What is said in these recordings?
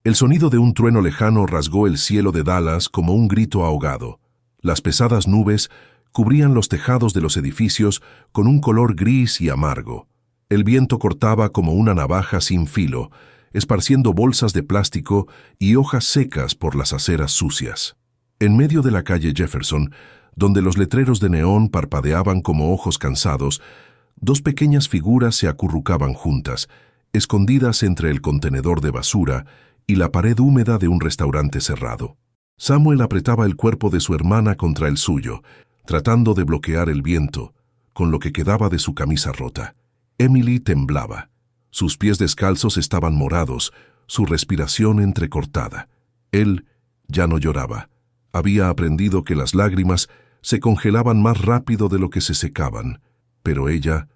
El sonido de un trueno lejano rasgó el cielo de Dallas como un grito ahogado. Las pesadas nubes cubrían los tejados de los edificios con un color gris y amargo. El viento cortaba como una navaja sin filo, esparciendo bolsas de plástico y hojas secas por las aceras sucias. En medio de la calle Jefferson, donde los letreros de neón parpadeaban como ojos cansados, dos pequeñas figuras se acurrucaban juntas, escondidas entre el contenedor de basura y la pared húmeda de un restaurante cerrado. Samuel apretaba el cuerpo de su hermana contra el suyo, tratando de bloquear el viento, con lo que quedaba de su camisa rota. Emily temblaba. Sus pies descalzos estaban morados, su respiración entrecortada. Él ya no lloraba. Había aprendido que las lágrimas se congelaban más rápido de lo que se secaban, pero ella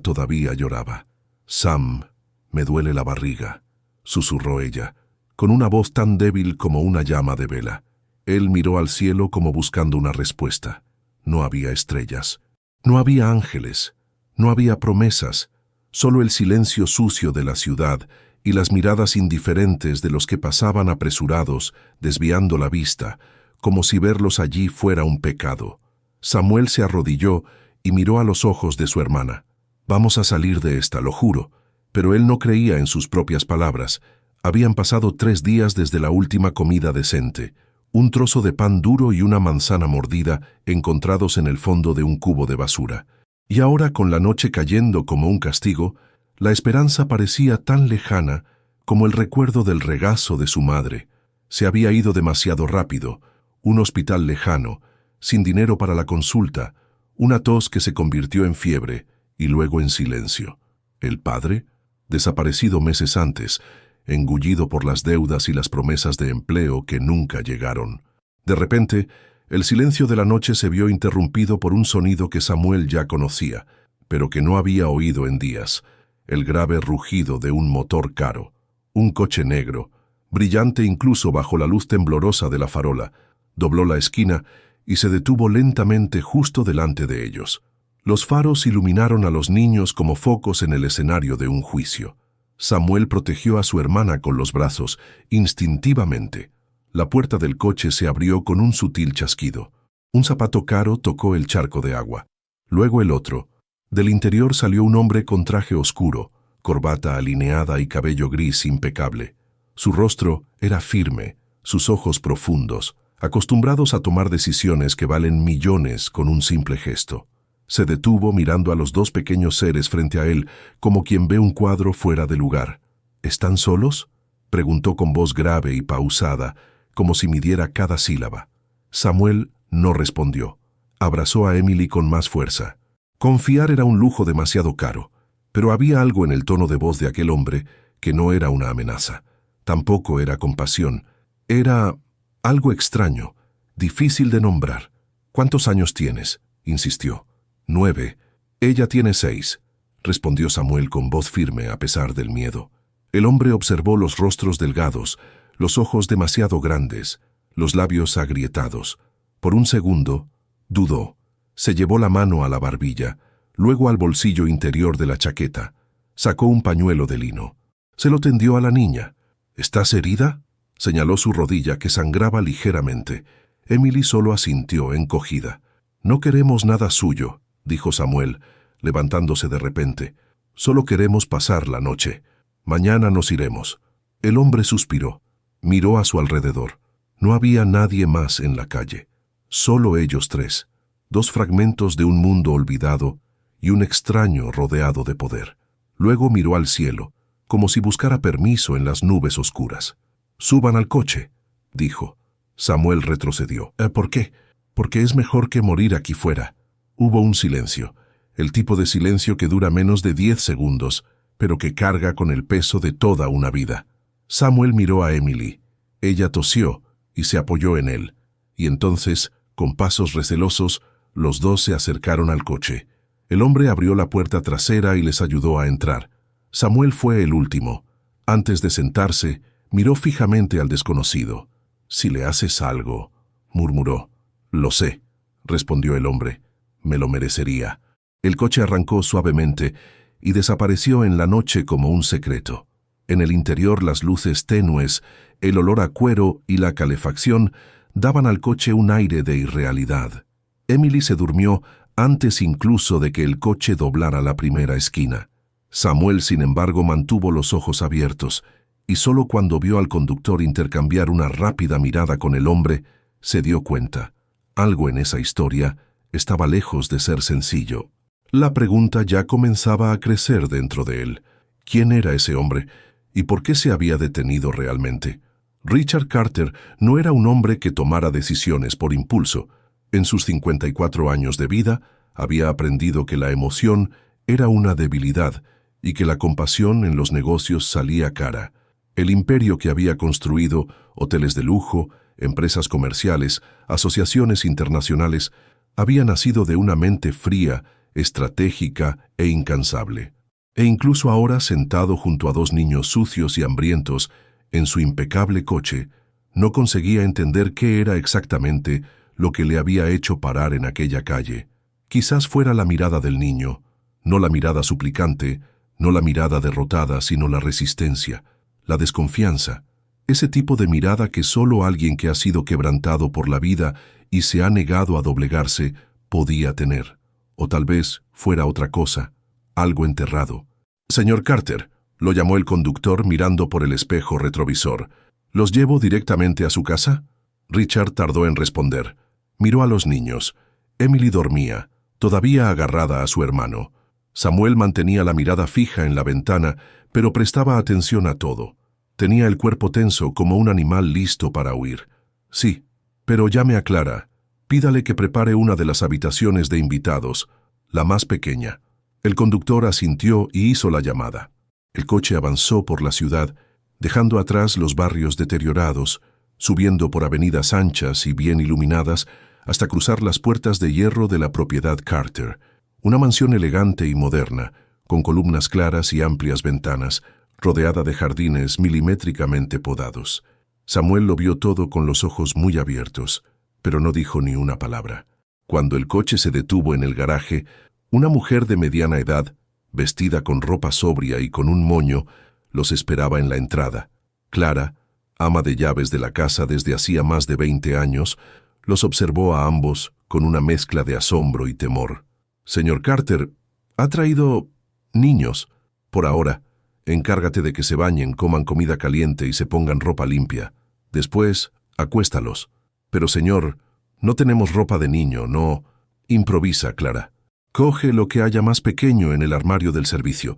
todavía lloraba. «Sam, me duele la barriga», susurró ella, con una voz tan débil como una llama de vela. Él miró al cielo como buscando una respuesta. No había estrellas, no había ángeles, no había promesas, solo el silencio sucio de la ciudad y las miradas indiferentes de los que pasaban apresurados, desviando la vista, como si verlos allí fuera un pecado. Samuel se arrodilló y miró a los ojos de su hermana. «Vamos a salir de esta, lo juro». Pero él no creía en sus propias palabras. Habían pasado 3 días desde la última comida decente, un trozo de pan duro y una manzana mordida encontrados en el fondo de un cubo de basura. Y ahora, con la noche cayendo como un castigo, la esperanza parecía tan lejana como el recuerdo del regazo de su madre. Se había ido demasiado rápido, un hospital lejano, sin dinero para la consulta, una tos que se convirtió en fiebre y luego en silencio. ¿El padre? Desaparecido meses antes, engullido por las deudas y las promesas de empleo que nunca llegaron. De repente, el silencio de la noche se vio interrumpido por un sonido que Samuel ya conocía, pero que no había oído en días: el grave rugido de un motor caro. Un coche negro, brillante incluso bajo la luz temblorosa de la farola, dobló la esquina y se detuvo lentamente justo delante de ellos. Los faros iluminaron a los niños como focos en el escenario de un juicio. Samuel protegió a su hermana con los brazos, instintivamente. La puerta del coche se abrió con un sutil chasquido. Un zapato caro tocó el charco de agua. Luego el otro. Del interior salió un hombre con traje oscuro, corbata alineada y cabello gris impecable. Su rostro era firme, sus ojos profundos, acostumbrados a tomar decisiones que valen millones con un simple gesto. Se detuvo mirando a los dos pequeños seres frente a él, como quien ve un cuadro fuera de lugar. «¿Están solos?», preguntó con voz grave y pausada, como si midiera cada sílaba. Samuel no respondió. Abrazó a Emily con más fuerza. Confiar era un lujo demasiado caro, pero había algo en el tono de voz de aquel hombre que no era una amenaza. Tampoco era compasión. Era algo extraño, difícil de nombrar. «¿Cuántos años tienes?», insistió. «9. Ella tiene 6», respondió Samuel con voz firme a pesar del miedo. El hombre observó los rostros delgados, los ojos demasiado grandes, los labios agrietados. Por un segundo, dudó. Se llevó la mano a la barbilla, luego al bolsillo interior de la chaqueta. Sacó un pañuelo de lino. Se lo tendió a la niña. «¿Estás herida?», señaló su rodilla que sangraba ligeramente. Emily solo asintió, encogida. «No queremos nada suyo», dijo Samuel, levantándose de repente. «Solo queremos pasar la noche. Mañana nos iremos». El hombre suspiró. Miró a su alrededor. No había nadie más en la calle. Solo ellos 3. 2 fragmentos de un mundo olvidado y un extraño rodeado de poder. Luego miró al cielo, como si buscara permiso en las nubes oscuras. «Suban al coche», dijo. Samuel retrocedió. «¿Por qué?» «Porque es mejor que morir aquí fuera». Hubo un silencio, el tipo de silencio que dura menos de 10 segundos, pero que carga con el peso de toda una vida. Samuel miró a Emily. Ella tosió y se apoyó en él, y entonces, con pasos recelosos, los dos se acercaron al coche. El hombre abrió la puerta trasera y les ayudó a entrar. Samuel fue el último. Antes de sentarse, miró fijamente al desconocido. «Si le haces algo», murmuró. «Lo sé», respondió el hombre. «Me lo merecería». El coche arrancó suavemente y desapareció en la noche como un secreto. En el interior las luces tenues, el olor a cuero y la calefacción daban al coche un aire de irrealidad. Emily se durmió antes incluso de que el coche doblara la primera esquina. Samuel, sin embargo, mantuvo los ojos abiertos, y solo cuando vio al conductor intercambiar una rápida mirada con el hombre, se dio cuenta. Algo en esa historia estaba lejos de ser sencillo. La pregunta ya comenzaba a crecer dentro de él. ¿Quién era ese hombre? ¿Y por qué se había detenido realmente? Richard Carter no era un hombre que tomara decisiones por impulso. En sus 54 años de vida, había aprendido que la emoción era una debilidad y que la compasión en los negocios salía cara. El imperio que había construido, hoteles de lujo, empresas comerciales, asociaciones internacionales, había nacido de una mente fría, estratégica e incansable. E incluso ahora, sentado junto a dos niños sucios y hambrientos, en su impecable coche, no conseguía entender qué era exactamente lo que le había hecho parar en aquella calle. Quizás fuera la mirada del niño, no la mirada suplicante, no la mirada derrotada, sino la resistencia, la desconfianza, ese tipo de mirada que solo alguien que ha sido quebrantado por la vida y se ha negado a doblegarse podía tener. O tal vez fuera otra cosa, algo enterrado. «Señor Carter», lo llamó el conductor mirando por el espejo retrovisor. «¿Los llevo directamente a su casa?» Richard tardó en responder. Miró a los niños. Emily dormía, todavía agarrada a su hermano. Samuel mantenía la mirada fija en la ventana, pero prestaba atención a todo. Tenía el cuerpo tenso como un animal listo para huir. «Sí, pero llame a Clara. Pídale que prepare una de las habitaciones de invitados, la más pequeña». El conductor asintió y hizo la llamada. El coche avanzó por la ciudad, dejando atrás los barrios deteriorados, subiendo por avenidas anchas y bien iluminadas hasta cruzar las puertas de hierro de la propiedad Carter, una mansión elegante y moderna, con columnas claras y amplias ventanas, rodeada de jardines milimétricamente podados. Samuel lo vio todo con los ojos muy abiertos, pero no dijo ni una palabra. Cuando el coche se detuvo en el garaje, una mujer de mediana edad, vestida con ropa sobria y con un moño, los esperaba en la entrada. Clara, ama de llaves de la casa desde hacía más de 20 años, los observó a ambos con una mezcla de asombro y temor. «Señor Carter, ha traído niños. Por ahora, encárgate de que se bañen, coman comida caliente y se pongan ropa limpia. Después, acuéstalos. Pero señor, no tenemos ropa de niño, no». «Improvisa, Clara. Coge lo que haya más pequeño en el armario del servicio.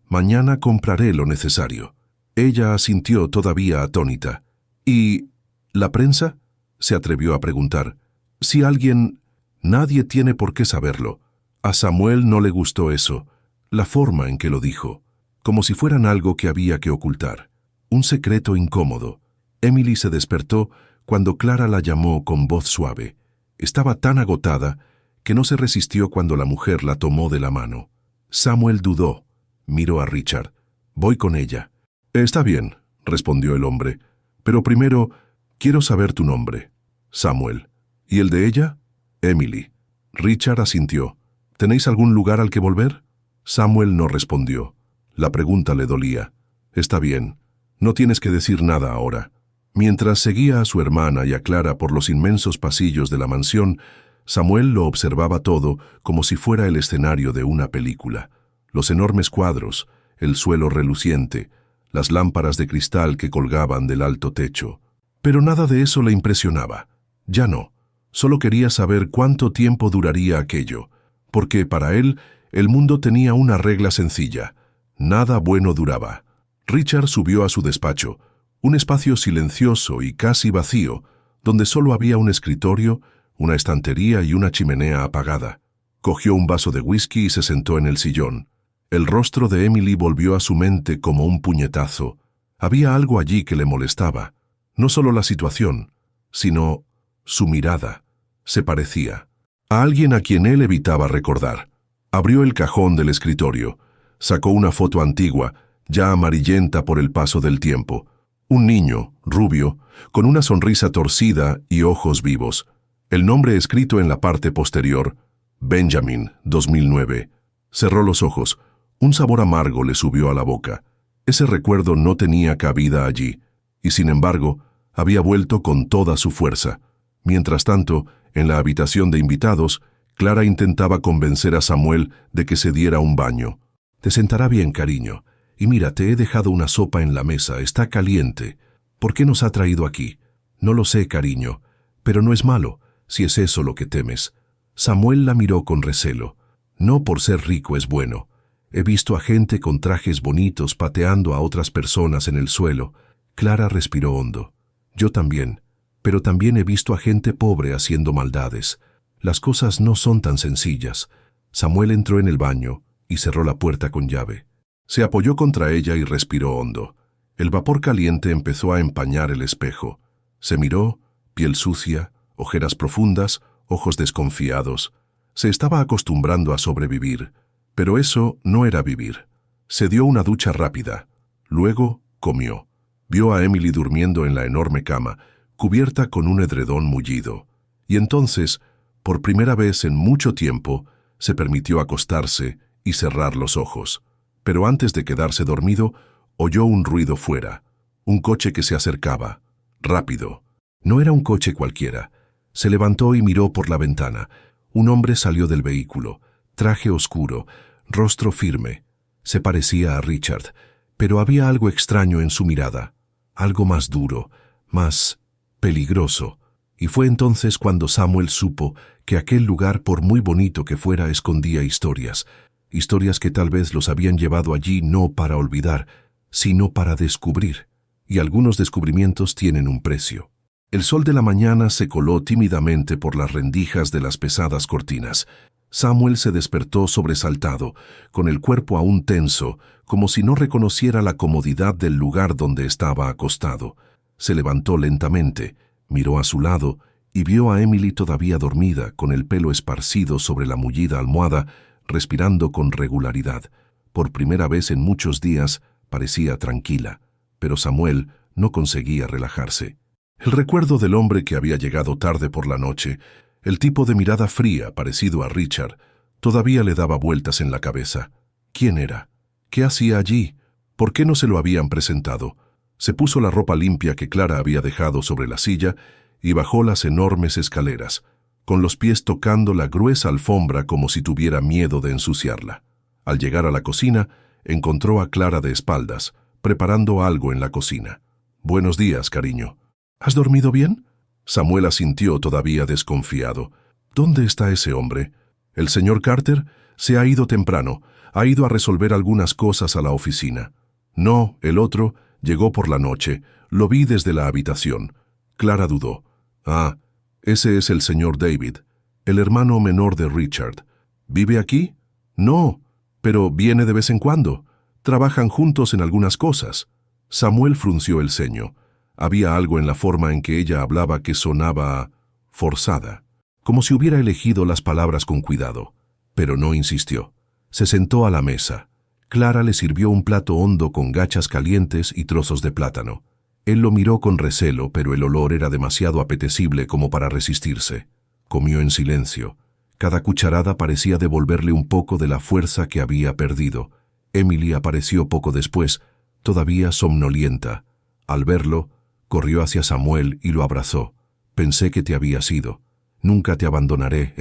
Mañana compraré lo necesario». Ella asintió todavía atónita. «¿Y la prensa?», se atrevió a preguntar. «Si alguien...». «Nadie tiene por qué saberlo». A Samuel no le gustó eso, la forma en que lo dijo, como si fueran algo que había que ocultar. Un secreto incómodo. Emily se despertó cuando Clara la llamó con voz suave. Estaba tan agotada que no se resistió cuando la mujer la tomó de la mano. Samuel dudó. Miró a Richard. «Voy con ella». «Está bien», respondió el hombre. «Pero primero, quiero saber tu nombre». «Samuel». «¿Y el de ella?» «Emily». Richard asintió. «¿Tenéis algún lugar al que volver?» Samuel no respondió. La pregunta le dolía. «Está bien. No tienes que decir nada ahora». Mientras seguía a su hermana y a Clara por los inmensos pasillos de la mansión, Samuel lo observaba todo como si fuera el escenario de una película. Los enormes cuadros, el suelo reluciente, las lámparas de cristal que colgaban del alto techo. Pero nada de eso le impresionaba. Ya no. Solo quería saber cuánto tiempo duraría aquello, porque para él el mundo tenía una regla sencilla. Nada bueno duraba. Richard subió a su despacho, un espacio silencioso y casi vacío, donde solo había un escritorio, una estantería y una chimenea apagada. Cogió un vaso de whisky y se sentó en el sillón. El rostro de Emily volvió a su mente como un puñetazo. Había algo allí que le molestaba. No solo la situación, sino su mirada. Se parecía a alguien a quien él evitaba recordar. Abrió el cajón del escritorio. Sacó una foto antigua, ya amarillenta por el paso del tiempo. Un niño, rubio, con una sonrisa torcida y ojos vivos. El nombre escrito en la parte posterior, Benjamin, 2009. Cerró los ojos. Un sabor amargo le subió a la boca. Ese recuerdo no tenía cabida allí, y sin embargo, había vuelto con toda su fuerza. Mientras tanto, en la habitación de invitados, Clara intentaba convencer a Samuel de que se diera un baño. «Te sentará bien, cariño. Y mira, te he dejado una sopa en la mesa, está caliente. ¿Por qué nos ha traído aquí?» «No lo sé, cariño, pero no es malo, si es eso lo que temes». Samuel la miró con recelo. «No por ser rico es bueno. He visto a gente con trajes bonitos pateando a otras personas en el suelo». Clara respiró hondo. «Yo también, pero también he visto a gente pobre haciendo maldades. Las cosas no son tan sencillas». Samuel entró en el baño y cerró la puerta con llave. Se apoyó contra ella y respiró hondo. El vapor caliente empezó a empañar el espejo. Se miró, piel sucia, ojeras profundas, ojos desconfiados. Se estaba acostumbrando a sobrevivir, pero eso no era vivir. Se dio una ducha rápida. Luego comió. Vio a Emily durmiendo en la enorme cama, cubierta con un edredón mullido. Y entonces, por primera vez en mucho tiempo, se permitió acostarse y cerrar los ojos. Pero antes de quedarse dormido, oyó un ruido fuera. Un coche que se acercaba. Rápido. No era un coche cualquiera. Se levantó y miró por la ventana. Un hombre salió del vehículo. Traje oscuro, rostro firme. Se parecía a Richard, pero había algo extraño en su mirada. Algo más duro, más peligroso. Y fue entonces cuando Samuel supo que aquel lugar, por muy bonito que fuera, escondía historias. Historias que tal vez los habían llevado allí no para olvidar, sino para descubrir. Y algunos descubrimientos tienen un precio. El sol de la mañana se coló tímidamente por las rendijas de las pesadas cortinas. Samuel se despertó sobresaltado, con el cuerpo aún tenso, como si no reconociera la comodidad del lugar donde estaba acostado. Se levantó lentamente, miró a su lado y vio a Emily todavía dormida, con el pelo esparcido sobre la mullida almohada, respirando con regularidad. Por primera vez en muchos días parecía tranquila, pero Samuel no conseguía relajarse. El recuerdo del hombre que había llegado tarde por la noche, el tipo de mirada fría parecido a Richard, todavía le daba vueltas en la cabeza. ¿Quién era? ¿Qué hacía allí? ¿Por qué no se lo habían presentado? Se puso la ropa limpia que Clara había dejado sobre la silla y bajó las enormes escaleras, con los pies tocando la gruesa alfombra como si tuviera miedo de ensuciarla. Al llegar a la cocina, encontró a Clara de espaldas, preparando algo en la cocina. «Buenos días, cariño». «¿Has dormido bien?» Samuel asintió todavía desconfiado. «¿Dónde está ese hombre?» «El señor Carter se ha ido temprano. Ha ido a resolver algunas cosas a la oficina». «No, el otro llegó por la noche. Lo vi desde la habitación». Clara dudó. «Ah, ese es el señor David, el hermano menor de Richard. ¿Vive aquí?» «No, pero viene de vez en cuando. Trabajan juntos en algunas cosas». Samuel frunció el ceño. Había algo en la forma en que ella hablaba que sonaba forzada, como si hubiera elegido las palabras con cuidado. Pero no insistió. Se sentó a la mesa. Clara le sirvió un plato hondo con gachas calientes y trozos de plátano. Él lo miró con recelo, pero el olor era demasiado apetecible como para resistirse. Comió en silencio. Cada cucharada parecía devolverle un poco de la fuerza que había perdido. Emily apareció poco después, todavía somnolienta. Al verlo, corrió hacia Samuel y lo abrazó. «Pensé que te habías ido. Nunca te abandonaré,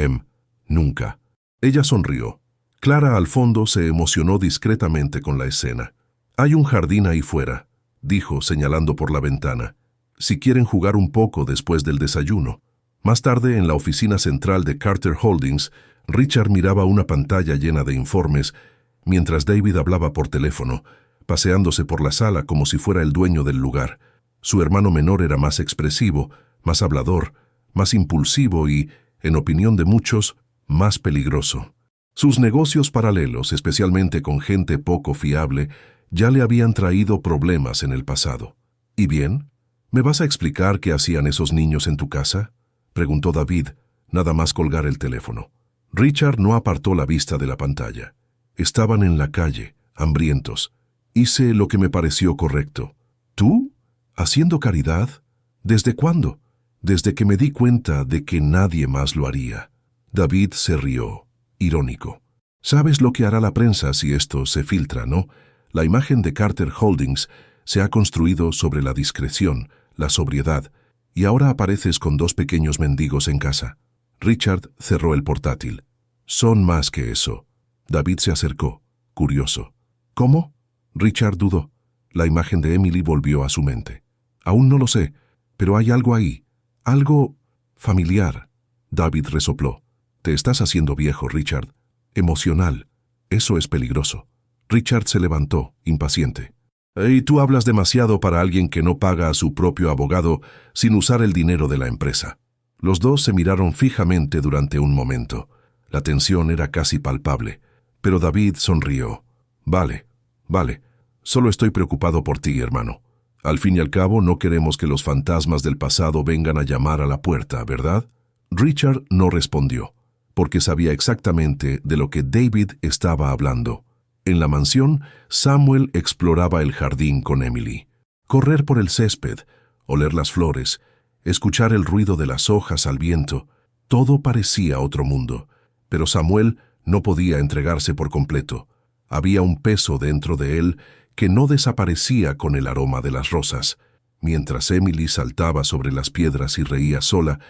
nunca». Ella sonrió. Clara, al fondo, se emocionó discretamente con la escena. «Hay un jardín ahí fuera», dijo, señalando por la ventana. «Si quieren jugar un poco después del desayuno». Más tarde, en la oficina central de Carter Holdings, Richard miraba una pantalla llena de informes, mientras David hablaba por teléfono, paseándose por la sala como si fuera el dueño del lugar. Su hermano menor era más expresivo, más hablador, más impulsivo y, en opinión de muchos, más peligroso. Sus negocios paralelos, especialmente con gente poco fiable, ya le habían traído problemas en el pasado. «¿Y bien? ¿Me vas a explicar qué hacían esos niños en tu casa?», preguntó David, nada más colgar el teléfono. Richard no apartó la vista de la pantalla. Estaban en la calle, hambrientos. «Hice lo que me pareció correcto». «¿Tú? ¿Haciendo caridad? ¿Desde cuándo?» «Desde que me di cuenta de que nadie más lo haría». David se rió, irónico. «Sabes lo que hará la prensa si esto se filtra, ¿no? La imagen de Carter Holdings se ha construido sobre la discreción, la sobriedad, y ahora apareces con 2 pequeños mendigos en casa. Richard cerró el portátil. Son más que eso. David se acercó, curioso. ¿Cómo? Richard dudó. La imagen de Emily volvió a su mente. Aún no lo sé, pero hay algo ahí. Algo familiar. David resopló. Te estás haciendo viejo, Richard. Emocional. Eso es peligroso. Richard se levantó, impaciente. Y tú hablas demasiado para alguien que no paga a su propio abogado sin usar el dinero de la empresa. Los dos se miraron fijamente durante un momento. La tensión era casi palpable, pero David sonrió. Vale. Solo estoy preocupado por ti, hermano. Al fin y al cabo, no queremos que los fantasmas del pasado vengan a llamar a la puerta, ¿verdad? Richard no respondió, porque sabía exactamente de lo que David estaba hablando. En la mansión, Samuel exploraba el jardín con Emily. Correr por el césped, oler las flores, escuchar el ruido de las hojas al viento, todo parecía otro mundo. Pero Samuel no podía entregarse por completo. Había un peso dentro de él que no desaparecía con el aroma de las rosas. Mientras Emily saltaba sobre las piedras y reía sola,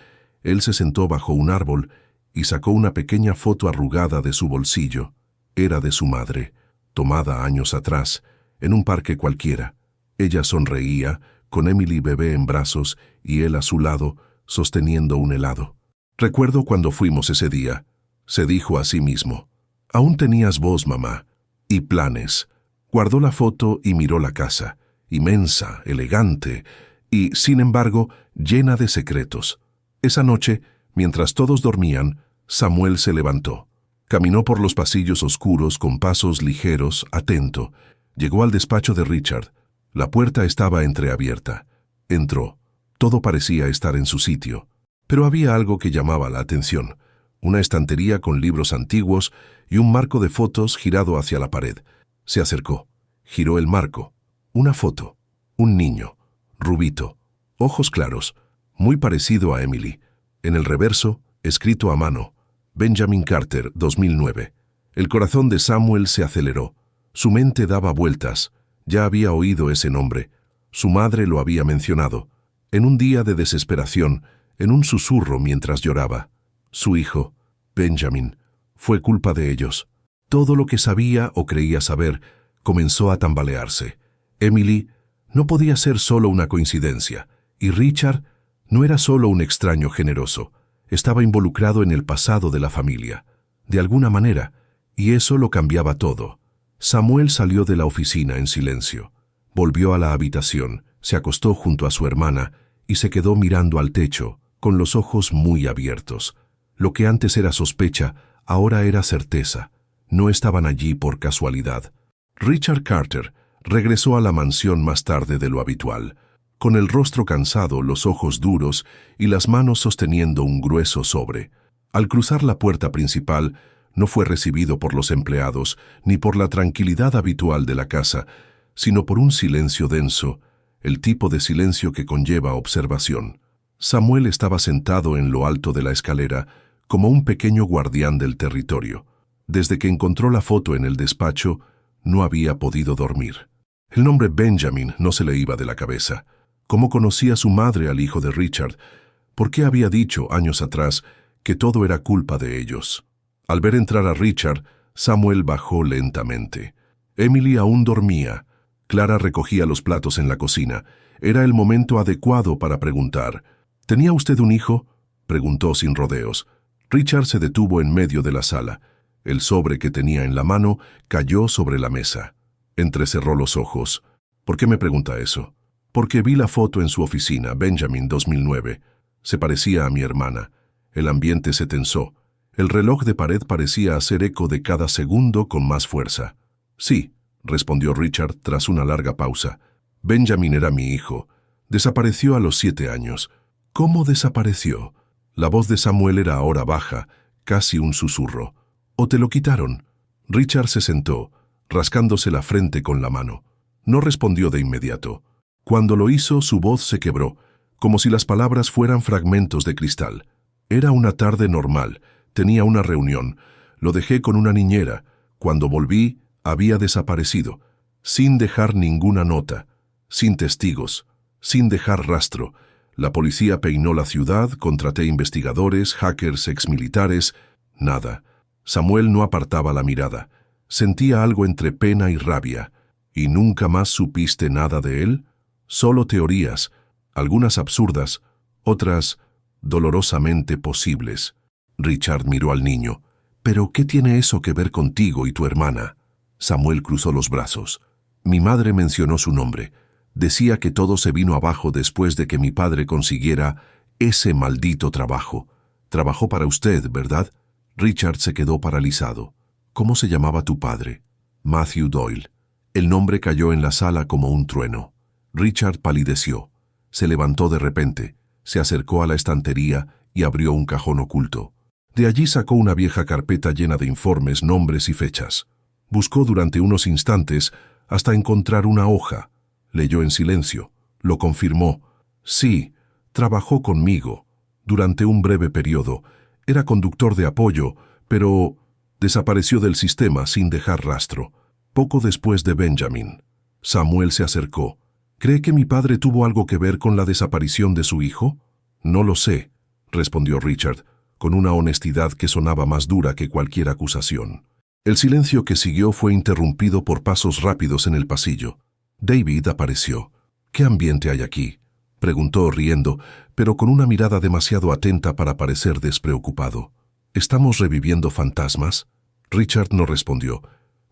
él se sentó bajo un árbol y sacó una pequeña foto arrugada de su bolsillo. Era de su madre, tomada años atrás, en un parque cualquiera. Ella sonreía, con Emily bebé en brazos y él a su lado, sosteniendo un helado. Recuerdo cuando fuimos ese día, se dijo a sí mismo. Aún tenías voz, mamá, y planes. Guardó la foto y miró la casa, inmensa, elegante, y, sin embargo, llena de secretos. Esa noche, mientras todos dormían, Samuel se levantó. Caminó por los pasillos oscuros con pasos ligeros, atento. Llegó al despacho de Richard. La puerta estaba entreabierta. Entró. Todo parecía estar en su sitio. Pero había algo que llamaba la atención. Una estantería con libros antiguos y un marco de fotos girado hacia la pared. Se acercó. Giró el marco. Una foto. Un niño. Rubito. Ojos claros. Muy parecido a Emily. En el reverso, escrito a mano. Benjamin Carter, 2009. El corazón de Samuel se aceleró. Su mente daba vueltas. Ya había oído ese nombre. Su madre lo había mencionado. En un día de desesperación, en un susurro mientras lloraba. Su hijo, Benjamin, fue culpa de ellos. Todo lo que sabía o creía saber comenzó a tambalearse. Emily no podía ser solo una coincidencia, y Richard no era solo un extraño generoso. Estaba involucrado en el pasado de la familia, de alguna manera, y eso lo cambiaba todo. Samuel salió de la oficina en silencio. Volvió a la habitación, se acostó junto a su hermana y se quedó mirando al techo, con los ojos muy abiertos. Lo que antes era sospecha, ahora era certeza. No estaban allí por casualidad. Richard Carter regresó a la mansión más tarde de lo habitual, con el rostro cansado, los ojos duros y las manos sosteniendo un grueso sobre. Al cruzar la puerta principal, no fue recibido por los empleados ni por la tranquilidad habitual de la casa, sino por un silencio denso, el tipo de silencio que conlleva observación. Samuel estaba sentado en lo alto de la escalera, como un pequeño guardián del territorio. Desde que encontró la foto en el despacho, no había podido dormir. El nombre Benjamin no se le iba de la cabeza. ¿Cómo conocía su madre al hijo de Richard? ¿Por qué había dicho años atrás que todo era culpa de ellos? Al ver entrar a Richard, Samuel bajó lentamente. Emily aún dormía. Clara recogía los platos en la cocina. Era el momento adecuado para preguntar. ¿Tenía usted un hijo?, preguntó sin rodeos. Richard se detuvo en medio de la sala. El sobre que tenía en la mano cayó sobre la mesa. Entrecerró los ojos. ¿Por qué me pregunta eso? Porque vi la foto en su oficina, Benjamin 2009. Se parecía a mi hermana. El ambiente se tensó. El reloj de pared parecía hacer eco de cada segundo con más fuerza. Sí, respondió Richard tras una larga pausa. Benjamin era mi hijo. Desapareció a los 7 años. ¿Cómo desapareció? La voz de Samuel era ahora baja, casi un susurro. ¿O te lo quitaron? Richard se sentó, rascándose la frente con la mano. No respondió de inmediato. Cuando lo hizo, su voz se quebró, como si las palabras fueran fragmentos de cristal. Era una tarde normal. Tenía una reunión. Lo dejé con una niñera. Cuando volví, había desaparecido. sin dejar ninguna nota, sin testigos, sin dejar rastro. La policía peinó la ciudad, contraté investigadores, hackers, exmilitares. Nada. Samuel no apartaba la mirada. Sentía algo entre pena y rabia. ¿Y nunca más supiste nada de él? Solo teorías, algunas absurdas, otras dolorosamente posibles. Richard miró al niño. ¿Pero qué tiene eso que ver contigo y tu hermana? Samuel cruzó los brazos. Mi madre mencionó su nombre. Decía que todo se vino abajo después de que mi padre consiguiera ese maldito trabajo. Trabajó para usted, ¿verdad? Richard se quedó paralizado. ¿Cómo se llamaba tu padre? Matthew Doyle. El nombre cayó en la sala como un trueno. Richard palideció. Se levantó de repente, se acercó a la estantería y abrió un cajón oculto. De allí sacó una vieja carpeta llena de informes, nombres y fechas. Buscó durante unos instantes hasta encontrar una hoja. Leyó en silencio. Lo confirmó. Sí, trabajó conmigo. Durante un breve periodo. Era conductor de apoyo, pero desapareció del sistema sin dejar rastro. Poco después de Benjamin. Samuel se acercó. ¿Cree que mi padre tuvo algo que ver con la desaparición de su hijo? No lo sé, respondió Richard, con una honestidad que sonaba más dura que cualquier acusación. El silencio que siguió fue interrumpido por pasos rápidos en el pasillo. David apareció. ¿Qué ambiente hay aquí?, preguntó riendo, pero con una mirada demasiado atenta para parecer despreocupado. ¿Estamos reviviendo fantasmas? Richard no respondió,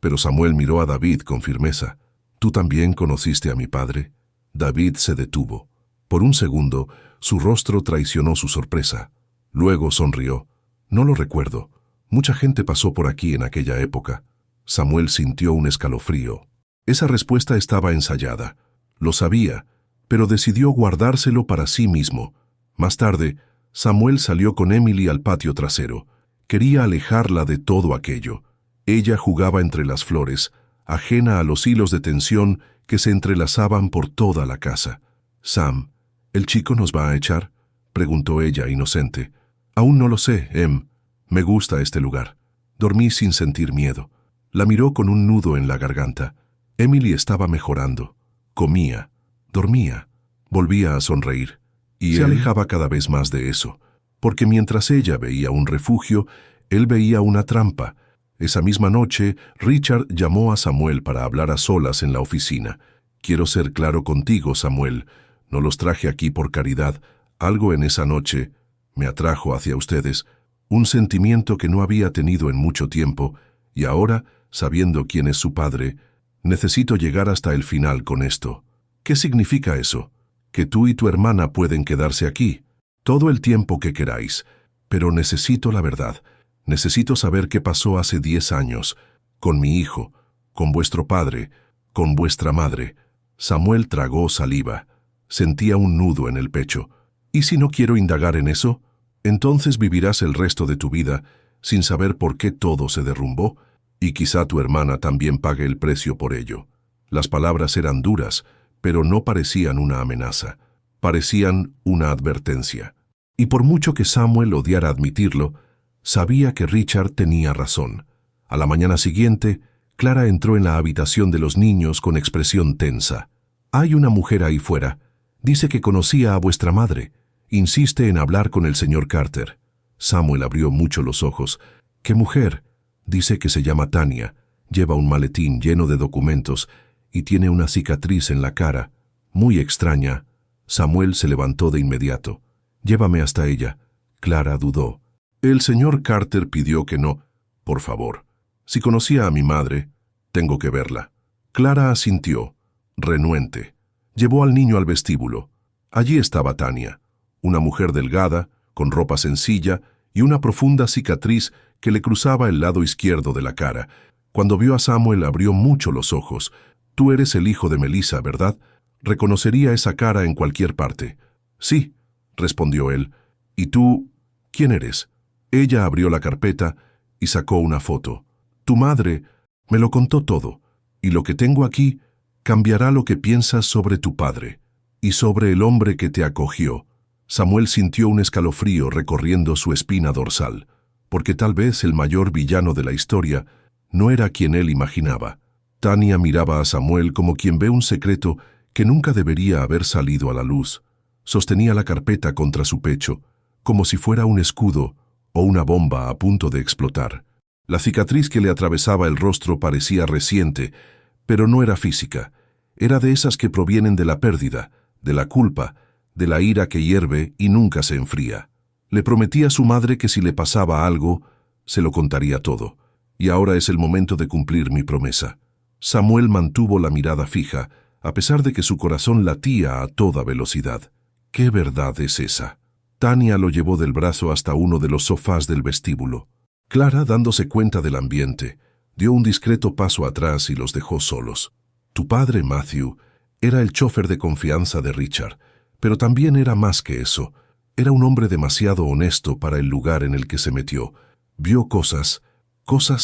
pero Samuel miró a David con firmeza. ¿Tú también conociste a mi padre? David se detuvo. Por un segundo, su rostro traicionó su sorpresa. Luego sonrió. No lo recuerdo. Mucha gente pasó por aquí en aquella época. Samuel sintió un escalofrío. Esa respuesta estaba ensayada. Lo sabía, pero decidió guardárselo para sí mismo. Más tarde, Samuel salió con Emily al patio trasero. Quería alejarla de todo aquello. Ella jugaba entre las flores, ajena a los hilos de tensión que se entrelazaban por toda la casa. «Sam, ¿el chico nos va a echar?», preguntó ella, inocente. «Aún no lo sé, Em. Me gusta este lugar». Dormí sin sentir miedo. La miró con un nudo en la garganta. Emily estaba mejorando. Comía. Dormía. Volvía a sonreír. Y se alejaba cada vez más de eso. Porque mientras ella veía un refugio, él veía una trampa. Esa misma noche, Richard llamó a Samuel para hablar a solas en la oficina. «Quiero ser claro contigo, Samuel. No los traje aquí por caridad. Algo en esa noche me atrajo hacia ustedes. Un sentimiento que no había tenido en mucho tiempo. Y ahora, sabiendo quién es su padre, necesito llegar hasta el final con esto». «¿Qué significa eso?». «Que tú y tu hermana pueden quedarse aquí todo el tiempo que queráis. Pero necesito la verdad. Necesito saber qué pasó hace 10 años, con mi hijo, con vuestro padre, con vuestra madre». Samuel tragó saliva. Sentía un nudo en el pecho. «¿Y si no quiero indagar en eso? Entonces vivirás el resto de tu vida sin saber por qué todo se derrumbó, y quizá tu hermana también pague el precio por ello». Las palabras eran duras, pero no parecían una amenaza. Parecían una advertencia. Y por mucho que Samuel odiara admitirlo, sabía que Richard tenía razón. A la mañana siguiente, Clara entró en la habitación de los niños con expresión tensa. «Hay una mujer ahí fuera. Dice que conocía a vuestra madre. Insiste en hablar con el señor Carter». Samuel abrió mucho los ojos. «¿Qué mujer?». «Dice que se llama Tania. Lleva un maletín lleno de documentos y tiene una cicatriz en la cara. Muy extraña». Samuel se levantó de inmediato. «Llévame hasta ella». Clara dudó. «El señor Carter pidió que no». «Por favor. Si conocía a mi madre, tengo que verla». Clara asintió, renuente. Llevó al niño al vestíbulo. Allí estaba Tania, una mujer delgada, con ropa sencilla y una profunda cicatriz que le cruzaba el lado izquierdo de la cara. Cuando vio a Samuel abrió mucho los ojos. «Tú eres el hijo de Melissa, ¿verdad? Reconocería esa cara en cualquier parte». «Sí», respondió él. «¿Y tú, quién eres?». Ella abrió la carpeta y sacó una foto. «Tu madre me lo contó todo, y lo que tengo aquí cambiará lo que piensas sobre tu padre y sobre el hombre que te acogió». Samuel sintió un escalofrío recorriendo su espina dorsal, porque tal vez el mayor villano de la historia no era quien él imaginaba. Tania miraba a Samuel como quien ve un secreto que nunca debería haber salido a la luz. Sostenía la carpeta contra su pecho, como si fuera un escudo o una bomba a punto de explotar. La cicatriz que le atravesaba el rostro parecía reciente, pero no era física. Era de esas que provienen de la pérdida, de la culpa, de la ira que hierve y nunca se enfría. Le prometí a su madre que si le pasaba algo, se lo contaría todo. Y ahora es el momento de cumplir mi promesa. Samuel mantuvo la mirada fija, a pesar de que su corazón latía a toda velocidad. ¿Qué verdad es esa? Tania lo llevó del brazo hasta uno de los sofás del vestíbulo. Clara, dándose cuenta del ambiente, dio un discreto paso atrás y los dejó solos. Tu padre, Matthew, era el chofer de confianza de Richard, pero también era más que eso. Era un hombre demasiado honesto para el lugar en el que se metió. Vio cosas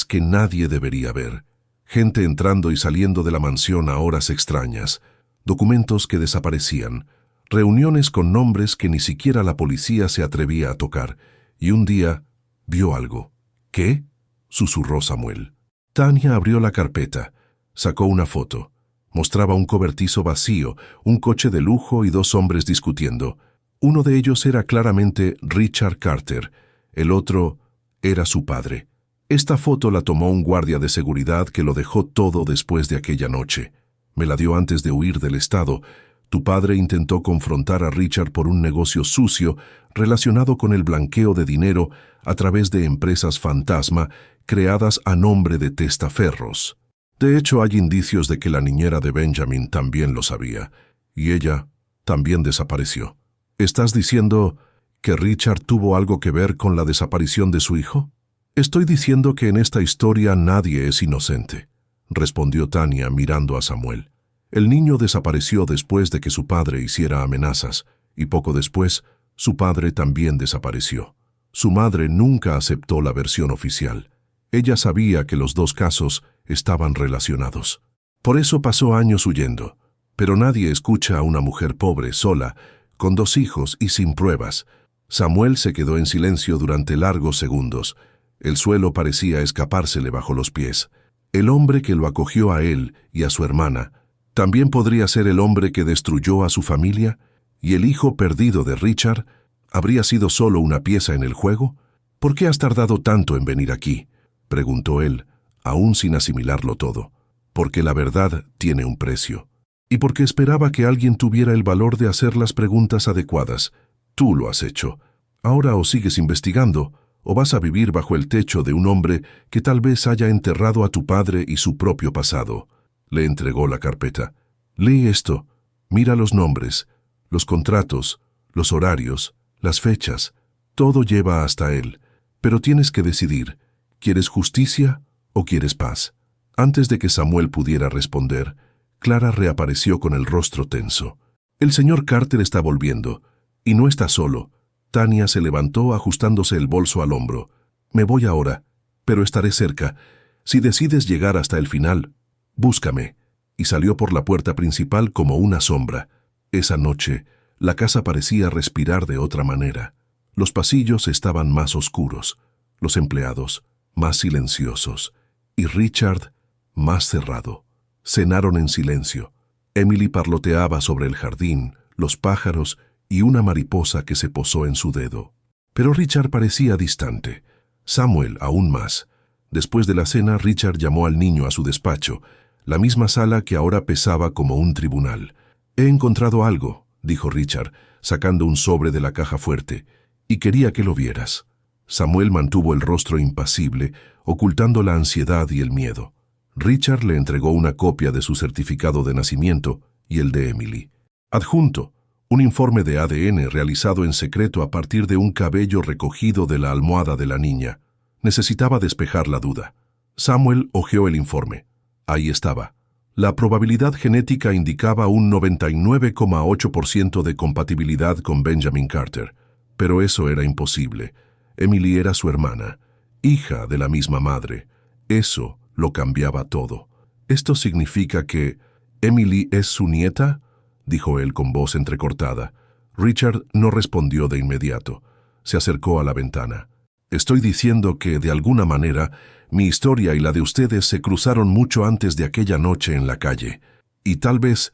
que nadie debería ver. Gente entrando y saliendo de la mansión a horas extrañas, documentos que desaparecían, reuniones con nombres que ni siquiera la policía se atrevía a tocar, y un día vio algo. ¿Qué?, susurró Samuel. Tania abrió la carpeta, sacó una foto. Mostraba un cobertizo vacío, un coche de lujo y dos hombres discutiendo. Uno de ellos era claramente Richard Carter, el otro era su padre. Esta foto la tomó un guardia de seguridad que lo dejó todo después de aquella noche. Me la dio antes de huir del estado. Tu padre intentó confrontar a Richard por un negocio sucio relacionado con el blanqueo de dinero a través de empresas fantasma creadas a nombre de testaferros. De hecho, hay indicios de que la niñera de Benjamin también lo sabía, y ella también desapareció. ¿Estás diciendo que Richard tuvo algo que ver con la desaparición de su hijo? Estoy diciendo que en esta historia nadie es inocente, respondió Tania mirando a Samuel. El niño desapareció después de que su padre hiciera amenazas, y poco después, su padre también desapareció. Su madre nunca aceptó la versión oficial. Ella sabía que los dos casos estaban relacionados. Por eso pasó años huyendo. Pero nadie escucha a una mujer pobre, sola, con dos hijos y sin pruebas. Samuel se quedó en silencio durante largos segundos. El suelo parecía escapársele bajo los pies. El hombre que lo acogió a él y a su hermana, ¿también podría ser el hombre que destruyó a su familia? ¿Y el hijo perdido de Richard habría sido solo una pieza en el juego? ¿Por qué has tardado tanto en venir aquí?, preguntó él, aún sin asimilarlo todo. Porque la verdad tiene un precio. Y porque esperaba que alguien tuviera el valor de hacer las preguntas adecuadas. Tú lo has hecho. Ahora o sigues investigando, o vas a vivir bajo el techo de un hombre que tal vez haya enterrado a tu padre y su propio pasado. Le entregó la carpeta. Lee esto. Mira los nombres, los contratos, los horarios, las fechas. Todo lleva hasta él. Pero tienes que decidir. ¿Quieres justicia o quieres paz? Antes de que Samuel pudiera responder, Clara reapareció con el rostro tenso. El señor Carter está volviendo, y no está solo. Tania se levantó ajustándose el bolso al hombro. Me voy ahora, pero estaré cerca. Si decides llegar hasta el final, búscame. Y salió por la puerta principal como una sombra. Esa noche, la casa parecía respirar de otra manera. Los pasillos estaban más oscuros, los empleados más silenciosos, y Richard más cerrado. Cenaron en silencio. Emily parloteaba sobre el jardín, los pájaros y una mariposa que se posó en su dedo. Pero Richard parecía distante. Samuel aún más. Después de la cena, Richard llamó al niño a su despacho, la misma sala que ahora pesaba como un tribunal. He encontrado algo, dijo Richard, sacando un sobre de la caja fuerte, y quería que lo vieras. Samuel mantuvo el rostro impasible, ocultando la ansiedad y el miedo. Richard le entregó una copia de su certificado de nacimiento y el de Emily. Adjunto, un informe de ADN realizado en secreto a partir de un cabello recogido de la almohada de la niña. Necesitaba despejar la duda. Samuel hojeó el informe. Ahí estaba. La probabilidad genética indicaba un 99,8% de compatibilidad con Benjamin Carter. Pero eso era imposible. Emily era su hermana, hija de la misma madre. Eso lo cambiaba todo. ¿Esto significa que Emily es su nieta?, dijo él con voz entrecortada. Richard no respondió de inmediato. Se acercó a la ventana. Estoy diciendo que, de alguna manera, mi historia y la de ustedes se cruzaron mucho antes de aquella noche en la calle. Y tal vez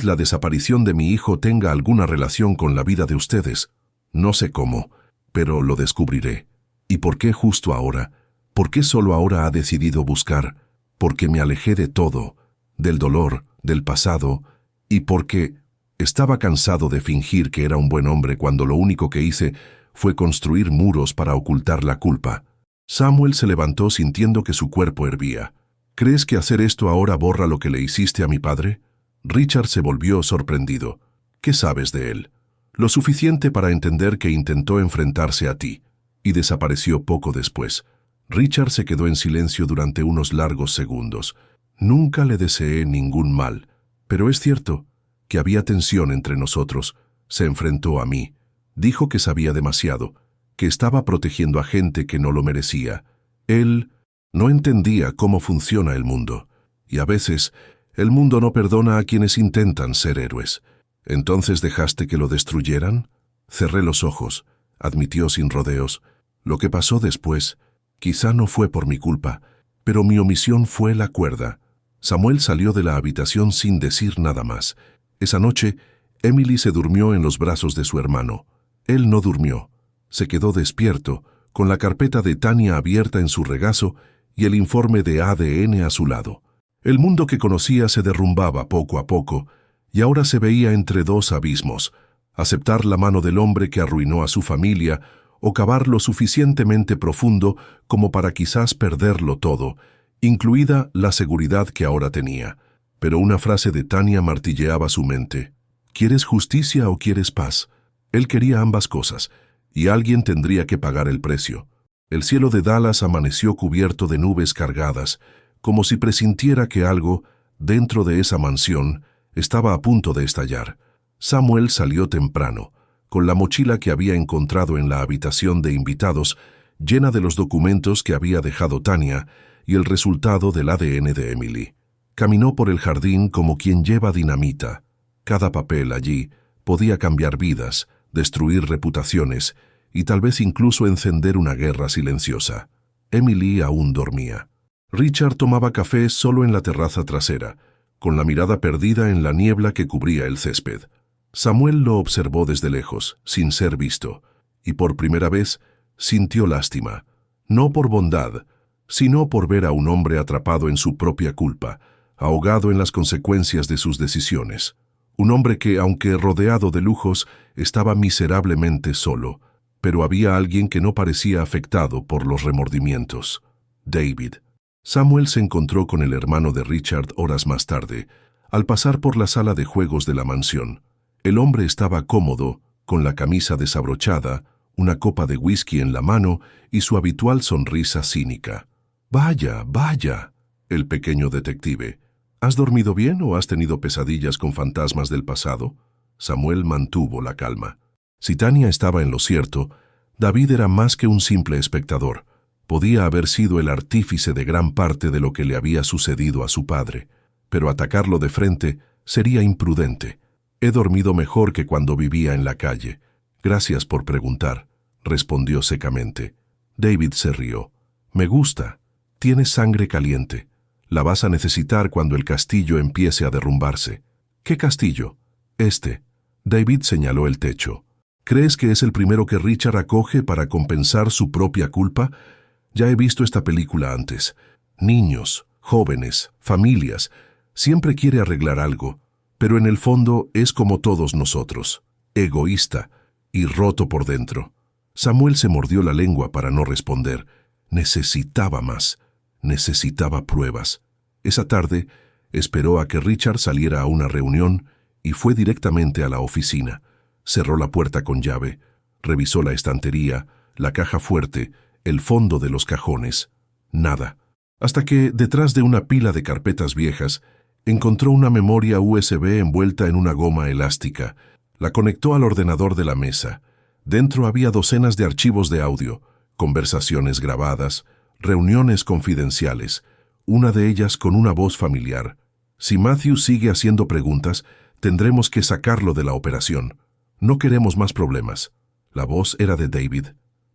la desaparición de mi hijo tenga alguna relación con la vida de ustedes. No sé cómo, pero lo descubriré. ¿Y por qué justo ahora? ¿Por qué solo ahora ha decidido buscar? Porque me alejé de todo, del dolor, del pasado, y porque estaba cansado de fingir que era un buen hombre cuando lo único que hice fue construir muros para ocultar la culpa. Samuel se levantó sintiendo que su cuerpo hervía. ¿Crees que hacer esto ahora borra lo que le hiciste a mi padre? Richard se volvió sorprendido. ¿Qué sabes de él? Lo suficiente para entender que intentó enfrentarse a ti, y desapareció poco después. Richard se quedó en silencio durante unos largos segundos. Nunca le deseé ningún mal, pero es cierto que había tensión entre nosotros. Se enfrentó a mí. Dijo que sabía demasiado, que estaba protegiendo a gente que no lo merecía. Él no entendía cómo funciona el mundo, y a veces el mundo no perdona a quienes intentan ser héroes. ¿Entonces dejaste que lo destruyeran? Cerré los ojos, admitió sin rodeos. Lo que pasó después, quizá no fue por mi culpa, pero mi omisión fue la cuerda. Samuel salió de la habitación sin decir nada más. Esa noche, Emily se durmió en los brazos de su hermano. Él no durmió. Se quedó despierto, con la carpeta de Tania abierta en su regazo y el informe de ADN a su lado. El mundo que conocía se derrumbaba poco a poco, y ahora se veía entre dos abismos: aceptar la mano del hombre que arruinó a su familia o cavar lo suficientemente profundo como para quizás perderlo todo, incluida la seguridad que ahora tenía. Pero una frase de Tania martilleaba su mente. ¿Quieres justicia o quieres paz? Él quería ambas cosas, y alguien tendría que pagar el precio. El cielo de Dallas amaneció cubierto de nubes cargadas, como si presintiera que algo, dentro de esa mansión, estaba a punto de estallar. Samuel salió temprano, con la mochila que había encontrado en la habitación de invitados, llena de los documentos que había dejado Tania y el resultado del ADN de Emily. Caminó por el jardín como quien lleva dinamita. Cada papel allí podía cambiar vidas, destruir reputaciones y tal vez incluso encender una guerra silenciosa. Emily aún dormía. Richard tomaba café solo en la terraza trasera, con la mirada perdida en la niebla que cubría el césped. Samuel lo observó desde lejos, sin ser visto, y por primera vez sintió lástima, no por bondad, sino por ver a un hombre atrapado en su propia culpa, ahogado en las consecuencias de sus decisiones. Un hombre que, aunque rodeado de lujos, estaba miserablemente solo, pero había alguien que no parecía afectado por los remordimientos: David. Samuel se encontró con el hermano de Richard horas más tarde, al pasar por la sala de juegos de la mansión. El hombre estaba cómodo, con la camisa desabrochada, una copa de whisky en la mano y su habitual sonrisa cínica. «Vaya, vaya», el pequeño detective. «¿Has dormido bien o has tenido pesadillas con fantasmas del pasado?» Samuel mantuvo la calma. Si Tania estaba en lo cierto, David era más que un simple espectador. Podía haber sido el artífice de gran parte de lo que le había sucedido a su padre, pero atacarlo de frente sería imprudente. «He dormido mejor que cuando vivía en la calle. Gracias por preguntar», respondió secamente. David se rió. «Me gusta. Tienes sangre caliente. La vas a necesitar cuando el castillo empiece a derrumbarse». «¿Qué castillo?» «Este». David señaló el techo. «¿Crees que es el primero que Richard acoge para compensar su propia culpa? Ya he visto esta película antes. Niños, jóvenes, familias. Siempre quiere arreglar algo, pero en el fondo es como todos nosotros, egoísta y roto por dentro». Samuel se mordió la lengua para no responder. Necesitaba más. Necesitaba pruebas. Esa tarde esperó a que Richard saliera a una reunión y fue directamente a la oficina. Cerró la puerta con llave, revisó la estantería, la caja fuerte, el fondo de los cajones. Nada. Hasta que, detrás de una pila de carpetas viejas, encontró una memoria USB envuelta en una goma elástica. La conectó al ordenador de la mesa. Dentro había docenas de archivos de audio, conversaciones grabadas, reuniones confidenciales, una de ellas con una voz familiar. «Si Matthew sigue haciendo preguntas, tendremos que sacarlo de la operación. No queremos más problemas». La voz era de David.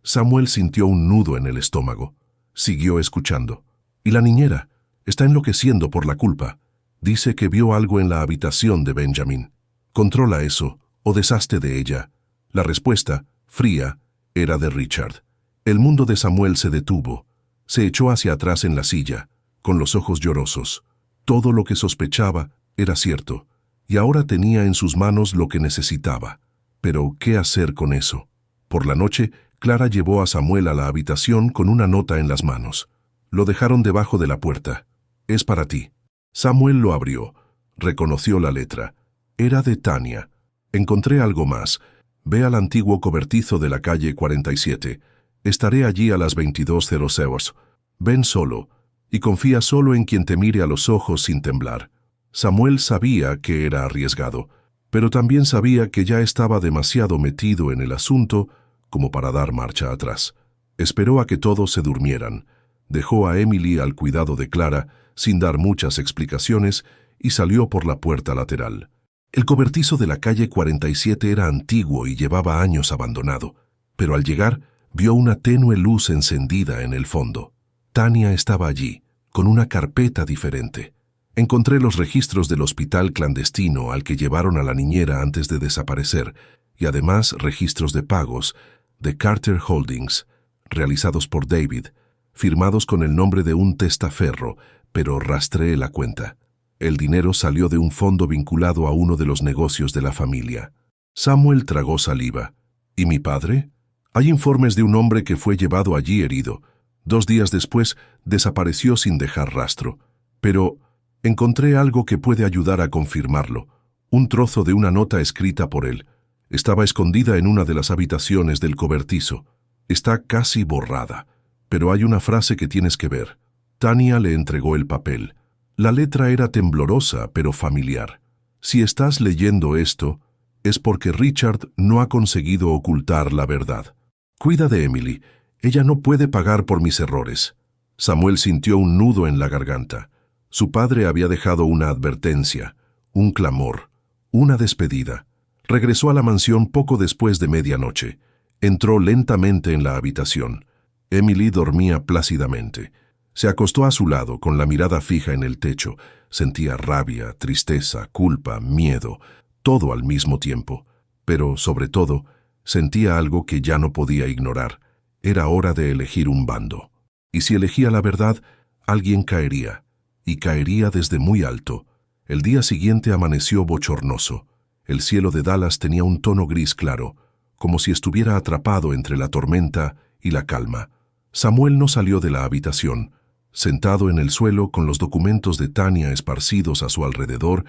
Samuel sintió un nudo en el estómago. Siguió escuchando. ¿Y la niñera? Está enloqueciendo por la culpa. Dice que vio algo en la habitación de Benjamin. Controla eso, o deshazte de ella. La respuesta, fría, era de Richard. El mundo de Samuel se detuvo. Se echó hacia atrás en la silla, con los ojos llorosos. Todo lo que sospechaba era cierto, y ahora tenía en sus manos lo que necesitaba. Pero, ¿qué hacer con eso? Por la noche, Clara llevó a Samuel a la habitación con una nota en las manos. Lo dejaron debajo de la puerta. «Es para ti». Samuel lo abrió. Reconoció la letra. Era de Tania. «Encontré algo más. Ve al antiguo cobertizo de la calle 47. Estaré allí a las 22:00. Ven solo, y confía solo en quien te mire a los ojos sin temblar». Samuel sabía que era arriesgado, pero también sabía que ya estaba demasiado metido en el asunto como para dar marcha atrás. Esperó a que todos se durmieran. Dejó a Emily al cuidado de Clara, sin dar muchas explicaciones, y salió por la puerta lateral. El cobertizo de la calle 47 era antiguo y llevaba años abandonado, pero al llegar vio una tenue luz encendida en el fondo. Tania estaba allí, con una carpeta diferente. Encontré los registros del hospital clandestino al que llevaron a la niñera antes de desaparecer, y además registros de pagos de Carter Holdings, realizados por David, firmados con el nombre de un testaferro, pero rastreé la cuenta. El dinero salió de un fondo vinculado a uno de los negocios de la familia. Samuel tragó saliva. ¿Y mi padre? Hay informes de un hombre que fue llevado allí herido. 2 días después desapareció sin dejar rastro. Pero encontré algo que puede ayudar a confirmarlo. Un trozo de una nota escrita por él. Estaba escondida en una de las habitaciones del cobertizo. Está casi borrada, pero hay una frase que tienes que ver. Tania le entregó el papel. La letra era temblorosa, pero familiar. Si estás leyendo esto, es porque Richard no ha conseguido ocultar la verdad. Cuida de Emily. Ella no puede pagar por mis errores. Samuel sintió un nudo en la garganta. Su padre había dejado una advertencia, un clamor, una despedida. Regresó a la mansión poco después de medianoche. Entró lentamente en la habitación. Emily dormía plácidamente. Se acostó a su lado, con la mirada fija en el techo. Sentía rabia, tristeza, culpa, miedo, todo al mismo tiempo. Pero, sobre todo, sentía algo que ya no podía ignorar. Era hora de elegir un bando. Y si elegía la verdad, alguien caería. Y caería desde muy alto. El día siguiente amaneció bochornoso. El cielo de Dallas tenía un tono gris claro, como si estuviera atrapado entre la tormenta y la calma. Samuel no salió de la habitación. Sentado en el suelo con los documentos de Tania esparcidos a su alrededor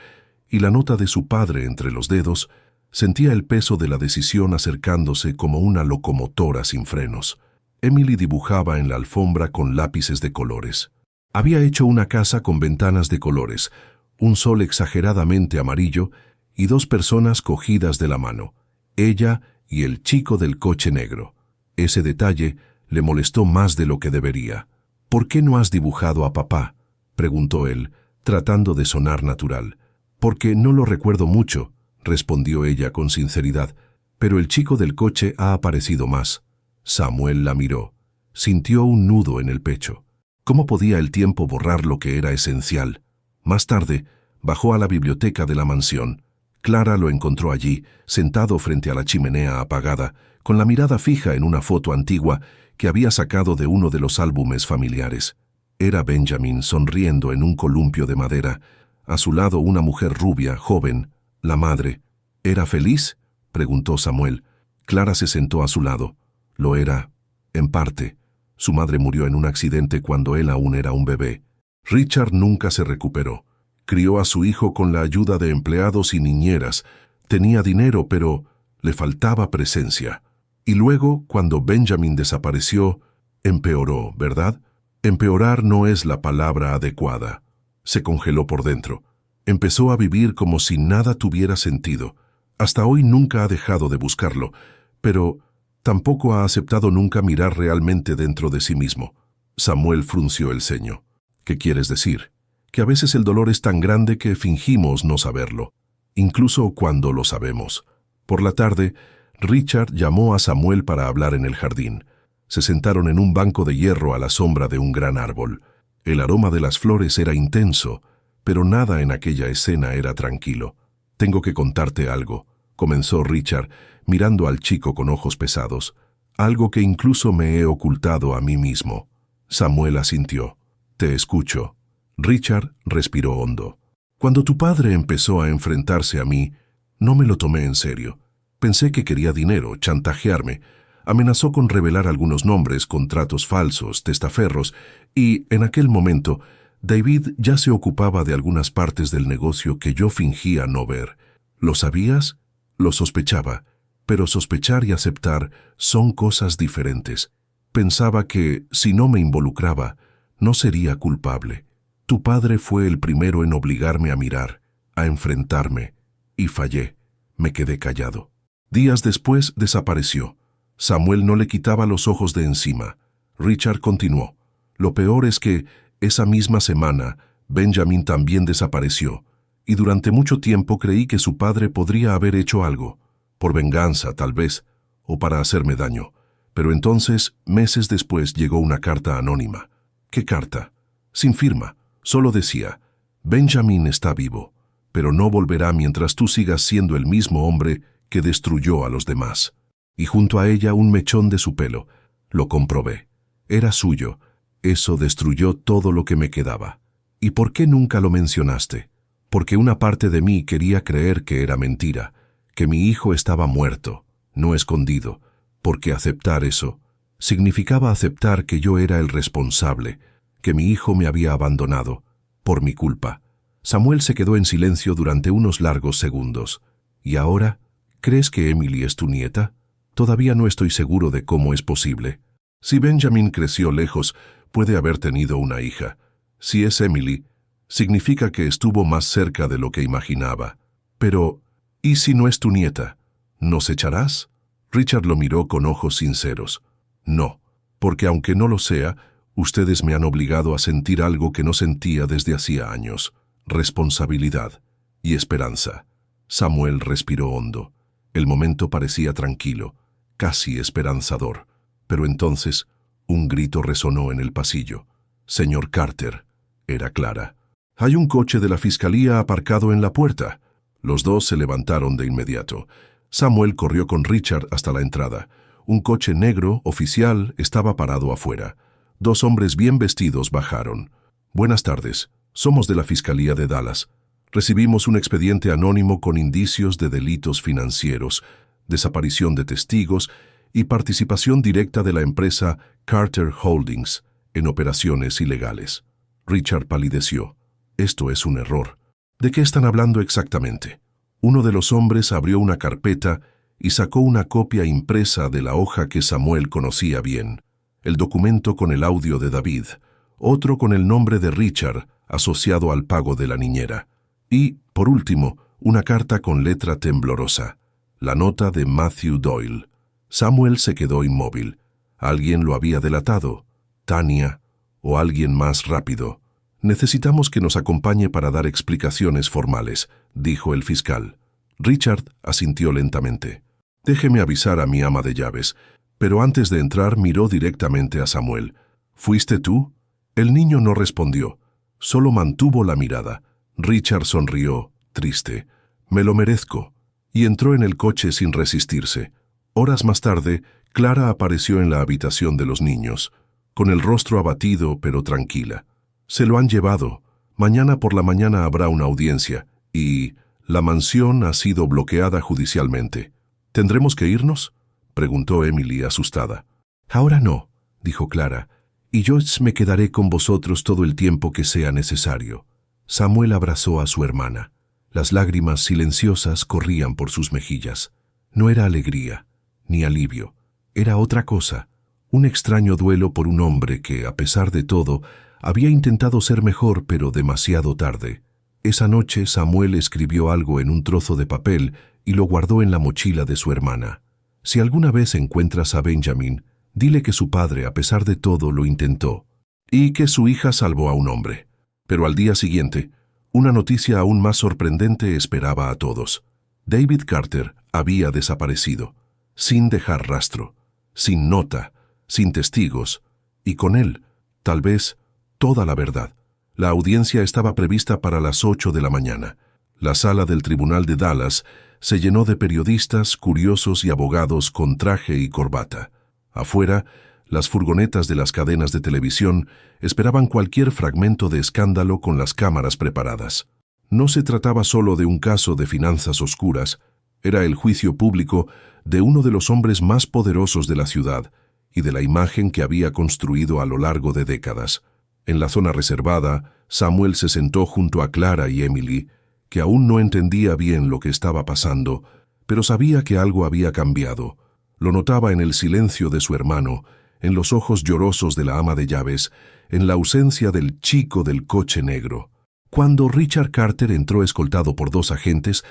y la nota de su padre entre los dedos, sentía el peso de la decisión acercándose como una locomotora sin frenos. Emily dibujaba en la alfombra con lápices de colores. Había hecho una casa con ventanas de colores, un sol exageradamente amarillo y 2 personas cogidas de la mano, ella y el chico del coche negro. Ese detalle le molestó más de lo que debería. «¿Por qué no has dibujado a papá?», preguntó él, tratando de sonar natural. «Porque no lo recuerdo mucho», respondió ella con sinceridad, «pero el chico del coche ha aparecido más». Samuel la miró. Sintió un nudo en el pecho. ¿Cómo podía el tiempo borrar lo que era esencial? Más tarde, bajó a la biblioteca de la mansión. Clara lo encontró allí, sentado frente a la chimenea apagada, con la mirada fija en una foto antigua que había sacado de uno de los álbumes familiares. Era Benjamin sonriendo en un columpio de madera. A su lado una mujer rubia, joven, la madre. ¿Era feliz?, preguntó Samuel. Clara se sentó a su lado. Lo era, en parte. Su madre murió en un accidente cuando él aún era un bebé. Richard nunca se recuperó. Crió a su hijo con la ayuda de empleados y niñeras. Tenía dinero, pero le faltaba presencia. Y luego, cuando Benjamin desapareció, empeoró, ¿verdad? Empeorar no es la palabra adecuada. Se congeló por dentro. Empezó a vivir como si nada tuviera sentido. Hasta hoy nunca ha dejado de buscarlo, pero tampoco ha aceptado nunca mirar realmente dentro de sí mismo. Samuel frunció el ceño. ¿Qué quieres decir? Que a veces el dolor es tan grande que fingimos no saberlo, incluso cuando lo sabemos. Por la tarde, Richard llamó a Samuel para hablar en el jardín. Se sentaron en un banco de hierro a la sombra de un gran árbol. El aroma de las flores era intenso, pero nada en aquella escena era tranquilo. «Tengo que contarte algo», comenzó Richard, mirando al chico con ojos pesados. «Algo que incluso me he ocultado a mí mismo». Samuel asintió. «Te escucho». Richard respiró hondo. «Cuando tu padre empezó a enfrentarse a mí, no me lo tomé en serio. Pensé que quería dinero, chantajearme. Amenazó con revelar algunos nombres, contratos falsos, testaferros, y, en aquel momento, David ya se ocupaba de algunas partes del negocio que yo fingía no ver. ¿Lo sabías? Lo sospechaba, pero sospechar y aceptar son cosas diferentes. Pensaba que, si no me involucraba, no sería culpable. Tu padre fue el primero en obligarme a mirar, a enfrentarme, y fallé. Me quedé callado. Días después desapareció. Samuel no le quitaba los ojos de encima. Richard continuó. Lo peor es que, esa misma semana, Benjamin también desapareció, y durante mucho tiempo creí que su padre podría haber hecho algo, por venganza tal vez, o para hacerme daño. Pero entonces, meses después, llegó una carta anónima. ¿Qué carta? Sin firma. Solo decía, Benjamin está vivo, pero no volverá mientras tú sigas siendo el mismo hombre que destruyó a los demás. Y junto a ella un mechón de su pelo. Lo comprobé. Era suyo. Eso destruyó todo lo que me quedaba. ¿Y por qué nunca lo mencionaste? Porque una parte de mí quería creer que era mentira, que mi hijo estaba muerto, no escondido, porque aceptar eso significaba aceptar que yo era el responsable, que mi hijo me había abandonado, por mi culpa. Samuel se quedó en silencio durante unos largos segundos. ¿Y ahora? ¿Crees que Emily es tu nieta? Todavía no estoy seguro de cómo es posible. Si Benjamin creció lejos, puede haber tenido una hija. Si es Emily, significa que estuvo más cerca de lo que imaginaba. Pero, ¿y si no es tu nieta? ¿Nos echarás? Richard lo miró con ojos sinceros. No, porque aunque no lo sea, ustedes me han obligado a sentir algo que no sentía desde hacía años. Responsabilidad y esperanza. Samuel respiró hondo. El momento parecía tranquilo, casi esperanzador. Pero entonces, un grito resonó en el pasillo. «Señor Carter», era Clara. «Hay un coche de la fiscalía aparcado en la puerta». Los dos se levantaron de inmediato. Samuel corrió con Richard hasta la entrada. Un coche negro, oficial, estaba parado afuera. Dos hombres bien vestidos bajaron. «Buenas tardes. Somos de la Fiscalía de Dallas. Recibimos un expediente anónimo con indicios de delitos financieros, desaparición de testigos y participación directa de la empresa Carter Holdings en operaciones ilegales». Richard palideció. «Esto es un error. ¿De qué están hablando exactamente?» Uno de los hombres abrió una carpeta y sacó una copia impresa de la hoja que Samuel conocía bien. El documento con el audio de David, otro con el nombre de Richard asociado al pago de la niñera. Y, por último, una carta con letra temblorosa. La nota de Matthew Doyle. Samuel se quedó inmóvil. ¿Alguien lo había delatado? ¿Tania? ¿O alguien más rápido? «Necesitamos que nos acompañe para dar explicaciones formales», dijo el fiscal. Richard asintió lentamente. «Déjeme avisar a mi ama de llaves». Pero antes de entrar miró directamente a Samuel. «¿Fuiste tú?» El niño no respondió. Solo mantuvo la mirada. Richard sonrió, triste. «Me lo merezco». Y entró en el coche sin resistirse. Horas más tarde, Clara apareció en la habitación de los niños, con el rostro abatido pero tranquila. «Se lo han llevado. Mañana por la mañana habrá una audiencia, y la mansión ha sido bloqueada judicialmente». «¿Tendremos que irnos?», preguntó Emily asustada. «Ahora no», dijo Clara, «y yo me quedaré con vosotros todo el tiempo que sea necesario». Samuel abrazó a su hermana. Las lágrimas silenciosas corrían por sus mejillas. No era alegría, ni alivio. Era otra cosa, un extraño duelo por un hombre que, a pesar de todo, había intentado ser mejor, pero demasiado tarde. Esa noche Samuel escribió algo en un trozo de papel y lo guardó en la mochila de su hermana. «Si alguna vez encuentras a Benjamin, dile que su padre, a pesar de todo, lo intentó, y que su hija salvó a un hombre». Pero al día siguiente, una noticia aún más sorprendente esperaba a todos. David Carter había desaparecido, sin dejar rastro, sin nota, sin testigos, y con él, tal vez, toda la verdad. La audiencia estaba prevista para las 8 de la mañana. La sala del Tribunal de Dallas se llenó de periodistas, curiosos y abogados con traje y corbata. Afuera, las furgonetas de las cadenas de televisión esperaban cualquier fragmento de escándalo con las cámaras preparadas. No se trataba solo de un caso de finanzas oscuras, era el juicio público de uno de los hombres más poderosos de la ciudad y de la imagen que había construido a lo largo de décadas. En la zona reservada, Samuel se sentó junto a Clara y Emily, que aún no entendía bien lo que estaba pasando, pero sabía que algo había cambiado. Lo notaba en el silencio de su hermano, en los ojos llorosos de la ama de llaves, en la ausencia del chico del coche negro. Cuando Richard Carter entró escoltado por 2 agentes,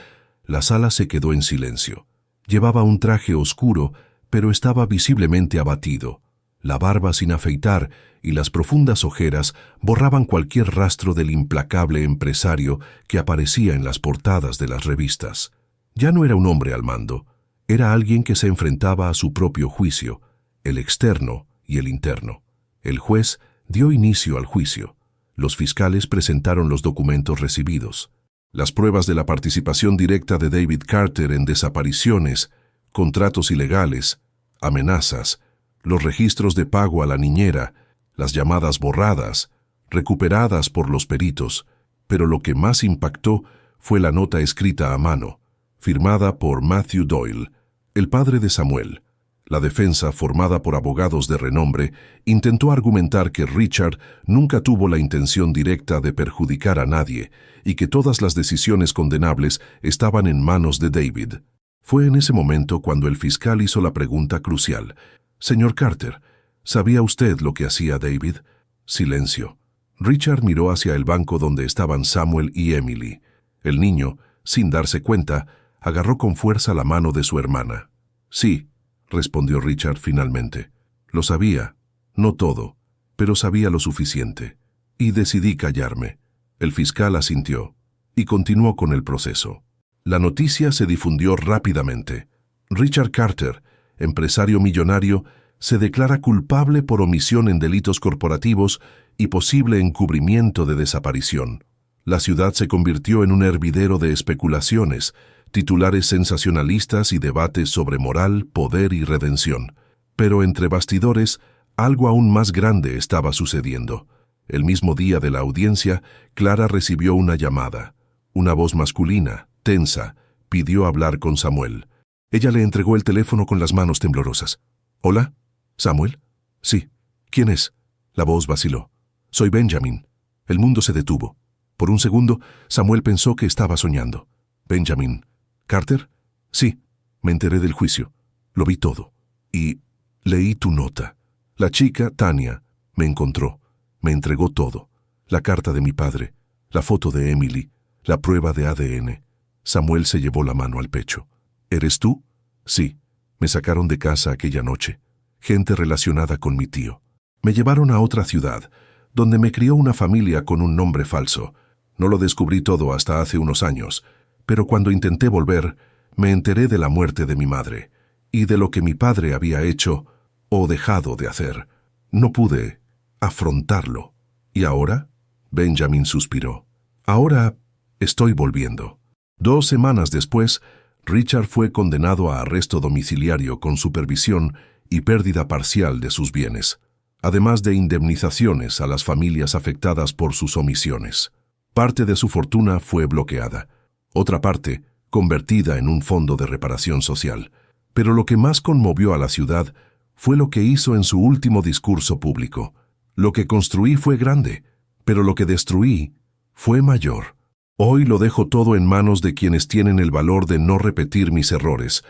la sala se quedó en silencio. Llevaba un traje oscuro, pero estaba visiblemente abatido. La barba sin afeitar y las profundas ojeras borraban cualquier rastro del implacable empresario que aparecía en las portadas de las revistas. Ya no era un hombre al mando, era alguien que se enfrentaba a su propio juicio, el externo y el interno. El juez dio inicio al juicio. Los fiscales presentaron los documentos recibidos. Las pruebas de la participación directa de David Carter en desapariciones, contratos ilegales, amenazas, los registros de pago a la niñera, las llamadas borradas, recuperadas por los peritos, pero lo que más impactó fue la nota escrita a mano, firmada por Matthew Doyle, el padre de Samuel. La defensa, formada por abogados de renombre, intentó argumentar que Richard nunca tuvo la intención directa de perjudicar a nadie y que todas las decisiones condenables estaban en manos de David. Fue en ese momento cuando el fiscal hizo la pregunta crucial. «Señor Carter, ¿sabía usted lo que hacía David?» Silencio. Richard miró hacia el banco donde estaban Samuel y Emily. El niño, sin darse cuenta, agarró con fuerza la mano de su hermana. «Sí», respondió Richard finalmente. «Lo sabía, no todo, pero sabía lo suficiente. Y decidí callarme». El fiscal asintió y continuó con el proceso. La noticia se difundió rápidamente. Richard Carter, empresario millonario, se declara culpable por omisión en delitos corporativos y posible encubrimiento de desaparición. La ciudad se convirtió en un hervidero de especulaciones, titulares sensacionalistas y debates sobre moral, poder y redención. Pero entre bastidores, algo aún más grande estaba sucediendo. El mismo día de la audiencia, Clara recibió una llamada. Una voz masculina, tensa, pidió hablar con Samuel. Ella le entregó el teléfono con las manos temblorosas. «¿Hola? ¿Samuel?» «Sí». «¿Quién es?» La voz vaciló. «Soy Benjamin». El mundo se detuvo. Por un segundo, Samuel pensó que estaba soñando. «Benjamin. ¿Carter?» «Sí. Me enteré del juicio. Lo vi todo. Y leí tu nota. La chica, Tania, me encontró. Me entregó todo. La carta de mi padre, la foto de Emily, la prueba de ADN». Samuel se llevó la mano al pecho. «¿Eres tú?» «Sí. Me sacaron de casa aquella noche. Gente relacionada con mi tío. Me llevaron a otra ciudad, donde me crió una familia con un nombre falso. No lo descubrí todo hasta hace unos años, pero cuando intenté volver, me enteré de la muerte de mi madre y de lo que mi padre había hecho o dejado de hacer. No pude afrontarlo. ¿Y ahora?» Benjamin suspiró. «Ahora estoy volviendo». 2 semanas después, Richard fue condenado a arresto domiciliario con supervisión y pérdida parcial de sus bienes, además de indemnizaciones a las familias afectadas por sus omisiones. Parte de su fortuna fue bloqueada, otra parte convertida en un fondo de reparación social. Pero lo que más conmovió a la ciudad fue lo que hizo en su último discurso público. «Lo que construí fue grande, pero lo que destruí fue mayor. Hoy lo dejo todo en manos de quienes tienen el valor de no repetir mis errores».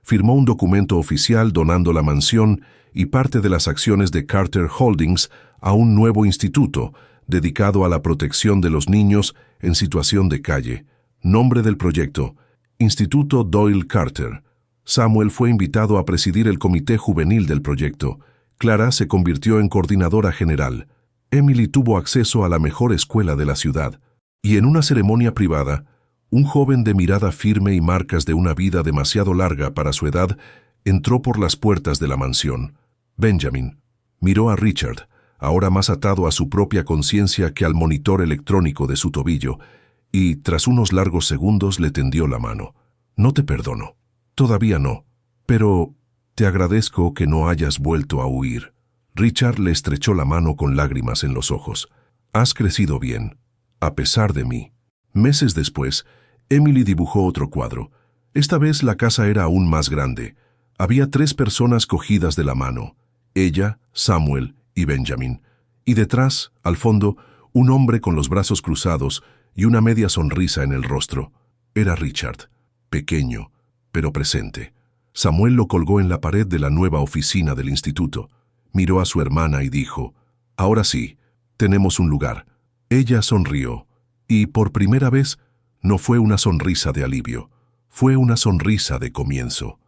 Firmó un documento oficial donando la mansión y parte de las acciones de Carter Holdings a un nuevo instituto dedicado a la protección de los niños en situación de calle. Nombre del proyecto: Instituto Doyle Carter. Samuel fue invitado a presidir el comité juvenil del proyecto. Clara se convirtió en coordinadora general. Emily tuvo acceso a la mejor escuela de la ciudad. Y en una ceremonia privada, un joven de mirada firme y marcas de una vida demasiado larga para su edad entró por las puertas de la mansión. Benjamin miró a Richard, ahora más atado a su propia conciencia que al monitor electrónico de su tobillo, y tras unos largos segundos le tendió la mano. «No te perdono. Todavía no. Pero te agradezco que no hayas vuelto a huir». Richard le estrechó la mano con lágrimas en los ojos. «Has crecido bien, a pesar de mí». Meses después, Emily dibujó otro cuadro. Esta vez la casa era aún más grande. Había 3 personas cogidas de la mano: ella, Samuel y Benjamin. Y detrás, al fondo, un hombre con los brazos cruzados y una media sonrisa en el rostro. Era Richard, pequeño, pero presente. Samuel lo colgó en la pared de la nueva oficina del instituto. Miró a su hermana y dijo: «Ahora sí, tenemos un lugar». Ella sonrió, y por primera vez no fue una sonrisa de alivio, fue una sonrisa de comienzo.